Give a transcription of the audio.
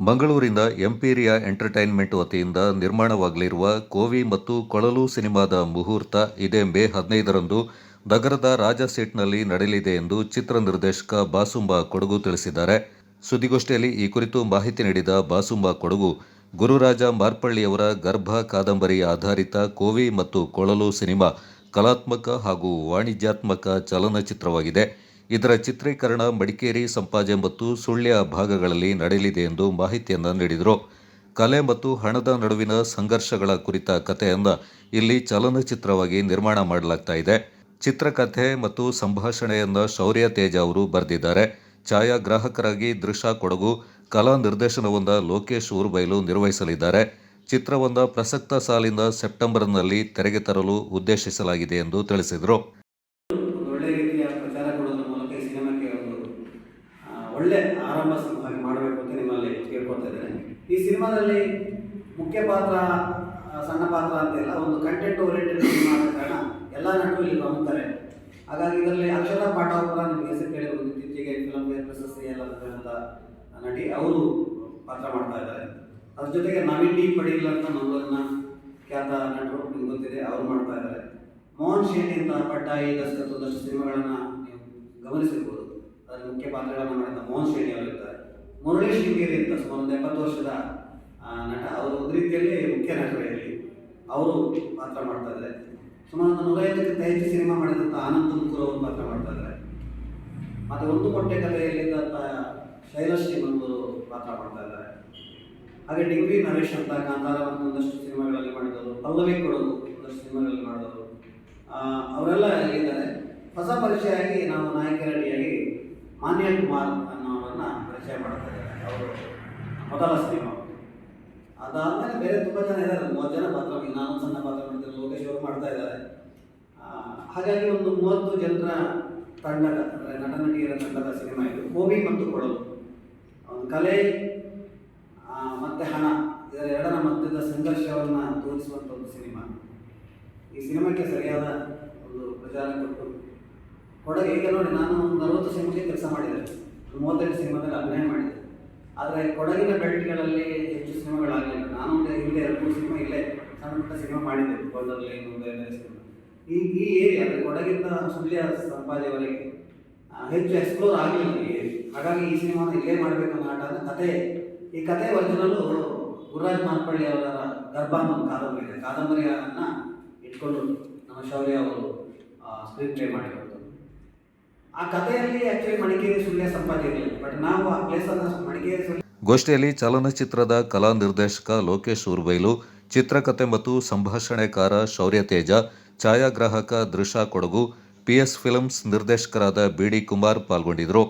ಮಂಗಳೂರಿನ Empiria entertainment ವತಿಯಿಂದ ನಿರ್ಮಾಣವಾಗಲಿರುವ ಕೋವಿ ಮತ್ತು ಕೊಳಲು ಸಿನಿಮಾದ ಮುಹೂರ್ತ ಇದೇ ಮೇ 15ರಂದು ನಗರದ ರಾಜ ಸೀಟ್ನಲ್ಲಿ ನಡೆಯಲಿದೆ ಎಂದು ಚಿತ್ರ ನಿರ್ದೇಶಕ ಬಾಸುಂಬ ಕೊಡಗು ತಿಳಿಸಿದ್ದಾರೆ. ಸುದ್ದಿಗೋಷ್ಠಿಯಲ್ಲಿ ಈ ಕುರಿತು ಮಾಹಿತಿ ನೀಡಿದ ಬಾಸುಂಬ ಕೊಡಗು, ಗುರುರಾಜ ಮಾರ್ಪಳ್ಳಿಯವರ ಗರ್ಭ ಕಾದಂಬರಿ ಆಧಾರಿತ ಕೋವಿ ಮತ್ತು ಕೊಳಲು ಸಿನಿಮಾ ಕಲಾತ್ಮಕ ಹಾಗೂ ವಾಣಿಜ್ಯಾತ್ಮಕ ಚಲನಚಿತ್ರವಾಗಿದೆ. ಇದರ ಚಿತ್ರೀಕರಣ ಮಡಿಕೇರಿ, ಸಂಪಾಜೆ ಮತ್ತು ಸುಳ್ಯ ಭಾಗಗಳಲ್ಲಿ ನಡೆಯಲಿದೆ ಎಂದು ಮಾಹಿತಿಯನ್ನು ನೀಡಿದರು. ಕಲೆ ಮತ್ತು ಹಣದ ನಡುವಿನ ಸಂಘರ್ಷಗಳ ಕುರಿತ ಕಥೆಯನ್ನು ಇಲ್ಲಿ ಚಲನಚಿತ್ರವಾಗಿ ನಿರ್ಮಾಣ ಮಾಡಲಾಗ್ತಾ ಇದೆ. ಚಿತ್ರಕಥೆ ಮತ್ತು ಸಂಭಾಷಣೆಯನ್ನು ಶೌರ್ಯ ತೇಜ ಅವರು ಬರೆದಿದ್ದಾರೆ. ಛಾಯಾಗ್ರಾಹಕರಾಗಿ ದೃಶ್ಯ ಕೊಡಗು, ಕಲಾ ನಿರ್ದೇಶನವನ್ನು ಲೋಕೇಶ್ ಊರ್ಬೈಲು ನಿರ್ವಹಿಸಲಿದ್ದಾರೆ. ಚಿತ್ರವನ್ನು ಪ್ರಸಕ್ತ ಸಾಲಿನ ಸೆಪ್ಟೆಂಬರ್ನಲ್ಲಿ ತೆರೆಗೆ ತರಲು ಉದ್ದೇಶಿಸಲಾಗಿದೆ ಎಂದು ತಿಳಿಸಿದರು. ಒಳ್ಳೆ ಆರಂಭ ಮಾಡಬೇಕು ಅಂತ ನಿಮ್ಮಲ್ಲಿ ಕೇಳ್ಕೊತಾ ಇದ್ದೇನೆ. ಈ ಸಿನಿಮಾದಲ್ಲಿ ಮುಖ್ಯ ಪಾತ್ರ, ಸಣ್ಣ ಪಾತ್ರ ಅಂತೆಲ್ಲ ಒಂದು ಕಂಟೆಂಟ್ ಓರಿಯೆಂಟೆಡ್ ಸಿನಿಮಾ ಆದ ಕಾರಣ ಎಲ್ಲ ನಟರು ಇಲ್ಲಿ ಪ್ರಮುಖರೆ. ಹಾಗಾಗಿ ಇದರಲ್ಲಿ ಅಕ್ಷತಾ ಪಾಠವರ ನಿಮಗೆ ಹೆಸರು ಕೇಳಿರುವುದು, ಇತ್ತೀಚೆಗೆ ಫಿಲ್ಮ್ ಫೇರ್ ಪ್ರಶಸ್ತಿ ಎಲ್ಲ ಅಂತ ನಟಿ, ಅವರು ಪಾತ್ರ ಮಾಡ್ತಾ ಇದ್ದಾರೆ. ಅದ್ರ ಜೊತೆಗೆ ನವೀನ್ ಡಿ ಪಡೀಲ್ ಅಂತ ಮಂಗಳೂರಿನ ಖ್ಯಾತ ನಟರು, ನಿಮ್ಗೆ ಗೊತ್ತಿದೆ, ಅವರು ಮಾಡ್ತಾ ಇದ್ದಾರೆ. ಮೋಹನ್ ಶೇಣಿ ಅಂತ ಪಟ್ಟಾಯಿ, ದಶಕದಷ್ಟು ಸಿನಿಮಾಗಳನ್ನು ನೀವು ಗಮನಿಸಿರ್ಬೋದು. ಅದರ ಮುಖ್ಯ ಪಾತ್ರಗಳನ್ನು ಮಾಡಿದ ಮೋಹನ್ ಶೇಣಿ ಅವರಿರ್ತಾರೆ. ಮುರಳಿ ಶೃಂಗೇರಿ ಅಂತ ಸುಮಾರು 70 ವರ್ಷದ ನಟ, ಅವರು ಒಂದು ರೀತಿಯಲ್ಲಿ ಮುಖ್ಯ ನಟರಲ್ಲಿ ಅವರು ಪಾತ್ರ ಮಾಡ್ತಾ ಇದ್ದಾರೆ. ಸುಮಾರು 150ಕ್ಕಿಂತ ಹೆಚ್ಚು ಸಿನಿಮಾ ಮಾಡಿದಂಥ ಆನಂದ್ ತುಮಕೂರು ಅವರು ಪಾತ್ರ ಮಾಡ್ತಾ ಇದ್ದಾರೆ. ಮತ್ತು ಒಂದು ಮೊಟ್ಟೆ ಕಥೆಯಲ್ಲಿದ್ದಂಥ ಶೈಲಶ್ರೀ ಮಂಗೂರು ಪಾತ್ರ ಮಾಡ್ತಾ ಇದ್ದಾರೆ. ಹಾಗೆ ಡಿಗ್ರಿ ನರೇಶ್ ಅಂತ ಕಾಂತಾರ ಒಂದಷ್ಟು ಸಿನಿಮಾಗಳಲ್ಲಿ ಮಾಡಿದವರು, ಪಲ್ಲವಿ ಕೊಡಗು ಒಂದಷ್ಟು ಸಿನಿಮಾಗಳಲ್ಲಿ ಮಾಡಿದವರು, ಅವರೆಲ್ಲ ಇಲ್ಲಿದ್ದಾರೆ. ಹೊಸ ಪರಿಚಯ ಆಗಿ ನಾವು ನಾಯಕ ರೆಡಿಯಾಗಿ ಮಾನ್ಯ ಕುಮಾರ್ ಅನ್ನೋರನ್ನ ಪರಿಚಯ ಮಾಡ್ತಾ ಇದ್ದಾರೆ. ಅವರು ಮೊದಲ ಸಿನಿಮಾ. ಅದಾದಮೇಲೆ ಬೇರೆ ತುಂಬ ಜನ ಇದ್ದಾರೆ, 30 ಜನ ಪಾತ್ರ. ನಾನು ಸಣ್ಣ ಪಾತ್ರ ಮಾಡಿದ್ದಾರೆ, ಲೋಕೇಶ್ ಅವರು ಮಾಡ್ತಾ ಇದ್ದಾರೆ. ಹಾಗಾಗಿ ಒಂದು 30 ಜನರ ತಂಡದ, ಅಂದರೆ ನಟ ನಟಿಯರ ತಂಡದ ಸಿನಿಮಾ ಇದು. ಕೋವಿ ಮತ್ತು ಕೊಳಲು, ಒಂದು ಕಲೆ ಮತ್ತು ಹಣ, ಇದರ ಎರಡರ ಮಧ್ಯದ ಸಂಘರ್ಷವನ್ನು ತೋರಿಸುವಂಥ ಒಂದು ಸಿನಿಮಾ. ಈ ಸಿನಿಮಾಕ್ಕೆ ಸರಿಯಾದ ಒಂದು ಪ್ರಚಾರ ಕೊಟ್ಟು ಕೊಡಗು, ಈಗ ನೋಡಿ, ನಾನು 40 ಸಿನಿಮಾಗೆ ಕೆಲಸ ಮಾಡಿದೆ, 35 ಸಿನಿಮಾದಲ್ಲಿ ಅಭಿನಯ ಮಾಡಿದೆ. ಆದರೆ ಕೊಡಗಿನ ಬೆಲ್ಟ್ಗಳಲ್ಲಿ ಹೆಚ್ಚು ಸಿನಿಮಾಗಳಾಗಲಿಲ್ಲ. ನಾನು ಇಲ್ಲೇ 2-3 ಸಿನಿಮಾ ಇಲ್ಲೇ ಸಣ್ಣ ಪುಟ್ಟ ಸಿನಿಮಾ ಮಾಡಿದ್ದೆ, ಗೋಲ್ಡಲ್ಲಿ ಬೇರೆ ಸಿನಿಮಾ. ಈ ಏರಿಯಾ, ಅಂದರೆ ಕೊಡಗಿಂದ ಸುಳ್ಯ ಸಂಪಾದೆಯವರೆಗೆ ಹೆಚ್ಚು ಎಕ್ಸ್ಪ್ಲೋರ್ ಆಗಲಿಲ್ಲ ಈ ಏರಿಯಾ. ಹಾಗಾಗಿ ಈ ಸಿನಿಮಾನ ಇಲ್ಲೇ ಮಾಡಬೇಕು ಅನ್ನೋ ಆಟ ಕತೆ. ಈ ಕತೆ ಒರಿಜಿನಲ್ಲು ಗುರುರಾಜ್ ಮಾರ್ಪಳ್ಳಿ ಅವರ ಗರ್ಭ ಅನ್ನೋ ಕಾದಂಬರಿ ಇದೆ. ಕಾದಂಬರಿಯನ್ನು ಇಟ್ಕೊಂಡು ನಮ್ಮ ಶೌರ್ಯ ಅವರು ಸ್ಕ್ರೀನ್ ಪ್ಲೇ ಮಾಡಿರೋದು. ಆ ಕಥೆಯಲ್ಲಿ ಆಕ್ಚುಲಿ ಮಡಿಕೇರಿ, ಸುಳ್ಯ, ಸಂಪಾಜೆ ಇರಲಿಲ್ಲ, ಬಟ್ ನಾವು ಆ ಪ್ಲೇಸನ್ನು ಮಡಿಕೇರಿ, ಸುಳ್ಯ. ಗೋಷ್ಠಿಯಲ್ಲಿ ಚಲನಚಿತ್ರದ ಕಲಾ ನಿರ್ದೇಶಕ ಲೋಕೇಶ್ ಊರ್ಬೈಲು, ಚಿತ್ರಕಥೆ ಮತ್ತು ಸಂಭಾಷಣೆಕಾರ ಶೌರ್ಯ ತೇಜ, ಛಾಯಾಗ್ರಾಹಕ ದೃಶ್ಯ ಕೊಡಗು, PS ಫಿಲ್ಮ್ಸ್ ನಿರ್ದೇಶಕರಾದ BD ಕುಮಾರ್ ಪಾಲ್ಗೊಂಡಿದ್ದರು.